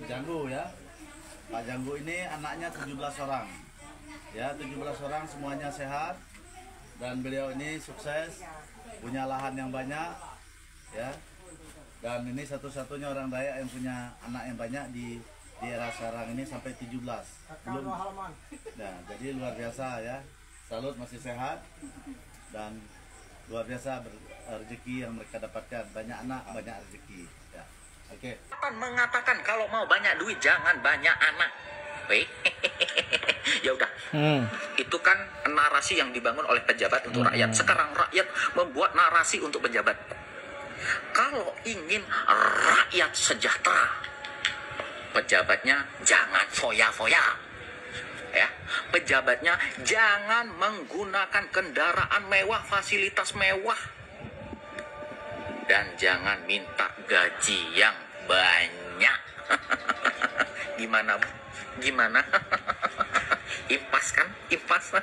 Janggu ya. Pak Janggu ini anaknya 17 orang. Ya, 17 orang semuanya sehat dan beliau ini sukses, punya lahan yang banyak ya. Dan ini satu-satunya orang Dayak yang punya anak yang banyak di era sekarang ini sampai 17. Belum. Nah, jadi luar biasa ya. Salut masih sehat dan luar biasa rezeki yang mereka dapatkan. Banyak anak, banyak rezeki ya. Oke. Mengatakan kalau mau banyak duit jangan banyak anak. Ya udah. Itu kan narasi yang dibangun oleh pejabat untuk rakyat. Sekarang rakyat membuat narasi untuk pejabat. Kalau ingin rakyat sejahtera, pejabatnya jangan foya-foya. Ya, pejabatnya jangan menggunakan kendaraan mewah, fasilitas mewah. Dan jangan minta gaji yang banyak. Gimana? Gimana? Impas kan? Impas.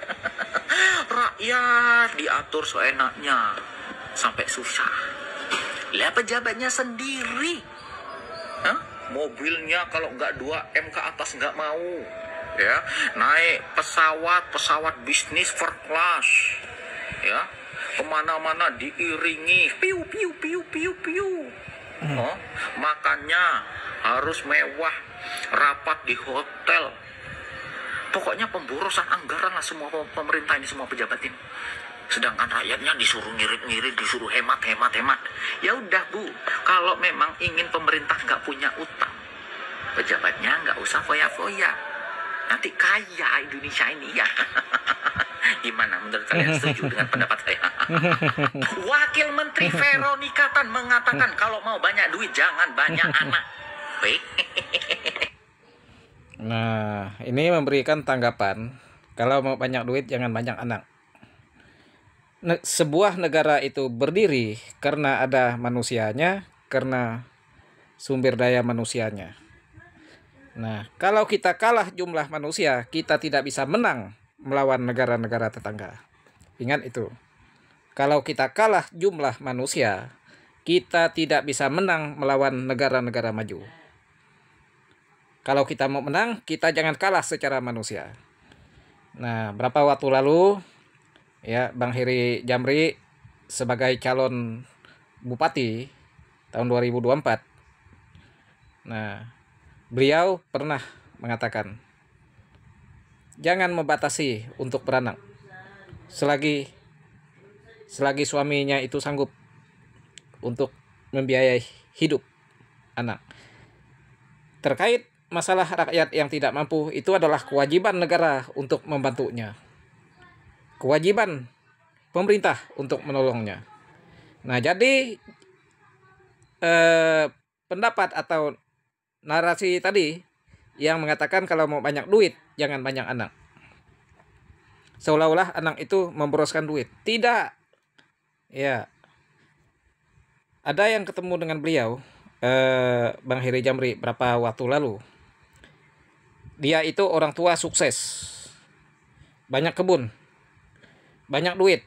Rakyat diatur seenaknya sampai susah. Lihat pejabatnya sendiri. Mobilnya kalau nggak 2M ke atas nggak mau. Ya, naik pesawat bisnis first class. Ya, kemana-mana diiringi piu piu piu piu piu. Makannya harus mewah, rapat di hotel. Pokoknya pemborosan anggaran lah semua pemerintah ini, semua pejabat ini. Sedangkan rakyatnya disuruh ngirit-ngirit, disuruh hemat. Ya udah Bu, kalau memang ingin pemerintah nggak punya utang, pejabatnya nggak usah foya-foya. Nanti kaya Indonesia ini ya. Gimana menurut kalian, setuju dengan pendapat saya? Wakil Menteri Veronica Tan mengatakan kalau mau banyak duit jangan banyak anak. Nah, ini memberikan tanggapan kalau mau banyak duit jangan banyak anak. Sebuah negara itu berdiri karena ada manusianya, karena sumber daya manusianya. Nah, kalau kita kalah jumlah manusia, kita tidak bisa menang melawan negara-negara tetangga. Ingat itu. Kalau kita kalah jumlah manusia, kita tidak bisa menang melawan negara-negara maju. Kalau kita mau menang, kita jangan kalah secara manusia. Nah, berapa waktu lalu ya Bang Heri Jamri sebagai calon bupati tahun 2024. Nah, beliau pernah mengatakan jangan membatasi untuk beranak selagi suaminya itu sanggup untuk membiayai hidup anak. Terkait masalah rakyat yang tidak mampu, itu adalah kewajiban negara untuk membantunya, kewajiban pemerintah untuk menolongnya. Nah, jadi pendapat atau narasi tadi yang mengatakan kalau mau banyak duit jangan banyak anak, seolah-olah anak itu memboroskan duit. Tidak. Ya, ada yang ketemu dengan beliau, Bang Heri Jamri, berapa waktu lalu. Dia itu orang tua sukses, banyak kebun, banyak duit.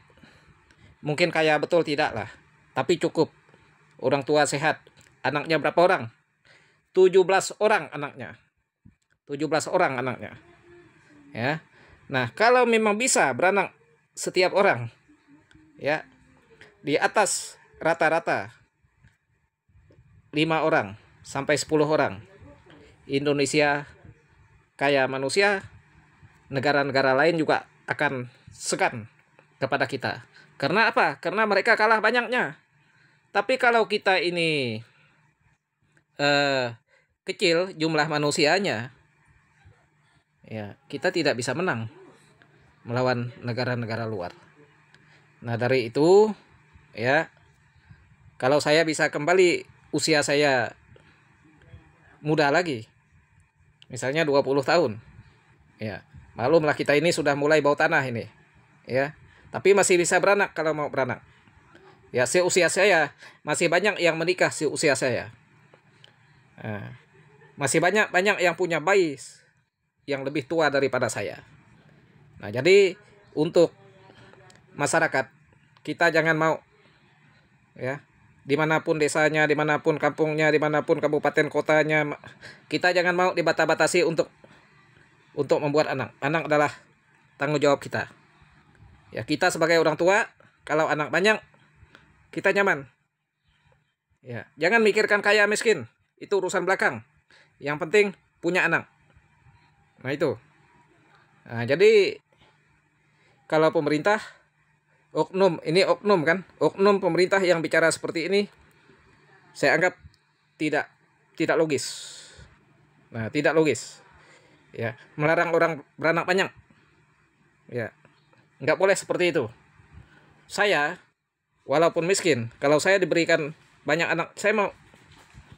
Mungkin kaya betul tidak lah, tapi cukup. Orang tua sehat. Anaknya berapa orang? 17 orang anaknya. 17 orang anaknya. Ya. Nah, kalau memang bisa beranak setiap orang, ya, di atas rata-rata 5 orang sampai 10 orang, Indonesia kaya manusia, negara-negara lain juga akan segan kepada kita. Karena apa? Karena mereka kalah banyaknya. Tapi kalau kita ini kecil jumlah manusianya, ya kita tidak bisa menang melawan negara-negara luar. Nah, dari itu ya, kalau saya bisa kembali usia saya muda lagi, misalnya 20 tahun. Ya, maklumlah kita ini sudah mulai bau tanah ini. Ya, tapi masih bisa beranak kalau mau beranak. Ya, seusia saya masih banyak yang menikah seusia saya. Nah, masih banyak yang punya bayi yang lebih tua daripada saya. Nah, jadi untuk masyarakat kita jangan mau ya dimanapun desanya, dimanapun kampungnya, dimanapun kabupaten kotanya. Kita jangan mau dibatasi untuk membuat anak. Anak adalah tanggung jawab kita. Ya, kita sebagai orang tua, kalau anak banyak, kita nyaman. Ya, jangan mikirkan kaya miskin, itu urusan belakang. Yang penting punya anak. Nah itu. Nah, jadi kalau pemerintah oknum, ini oknum kan, oknum pemerintah yang bicara seperti ini, saya anggap tidak logis. Nah, tidak logis. Ya, melarang orang beranak banyak. Ya, nggak boleh seperti itu. Saya, walaupun miskin, kalau saya diberikan banyak anak, saya mau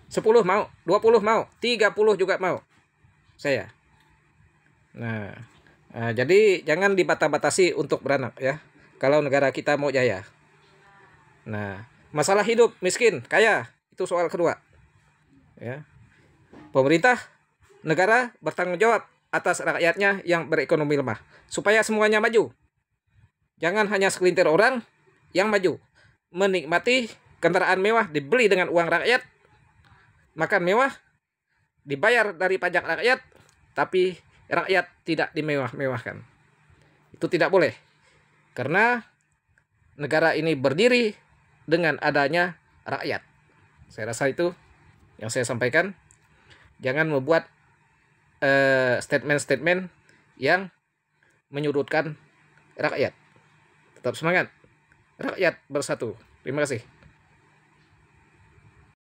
10 mau, 20 mau, 30 juga mau. Saya. Nah, jadi jangan dibatasi untuk beranak ya. Kalau negara kita mau jaya. Nah, masalah hidup, miskin, kaya, itu soal kedua. Ya. Pemerintah, negara bertanggung jawab atas rakyatnya yang berekonomi lemah. Supaya semuanya maju. Jangan hanya segelintir orang yang maju. Menikmati kendaraan mewah dibeli dengan uang rakyat. Makan mewah dibayar dari pajak rakyat. Tapi rakyat tidak dimewah-mewahkan. Itu tidak boleh. Karena negara ini berdiri dengan adanya rakyat. Saya rasa itu yang saya sampaikan. Jangan membuat statement-statement yang menyudutkan rakyat. Tetap semangat. Rakyat bersatu. Terima kasih.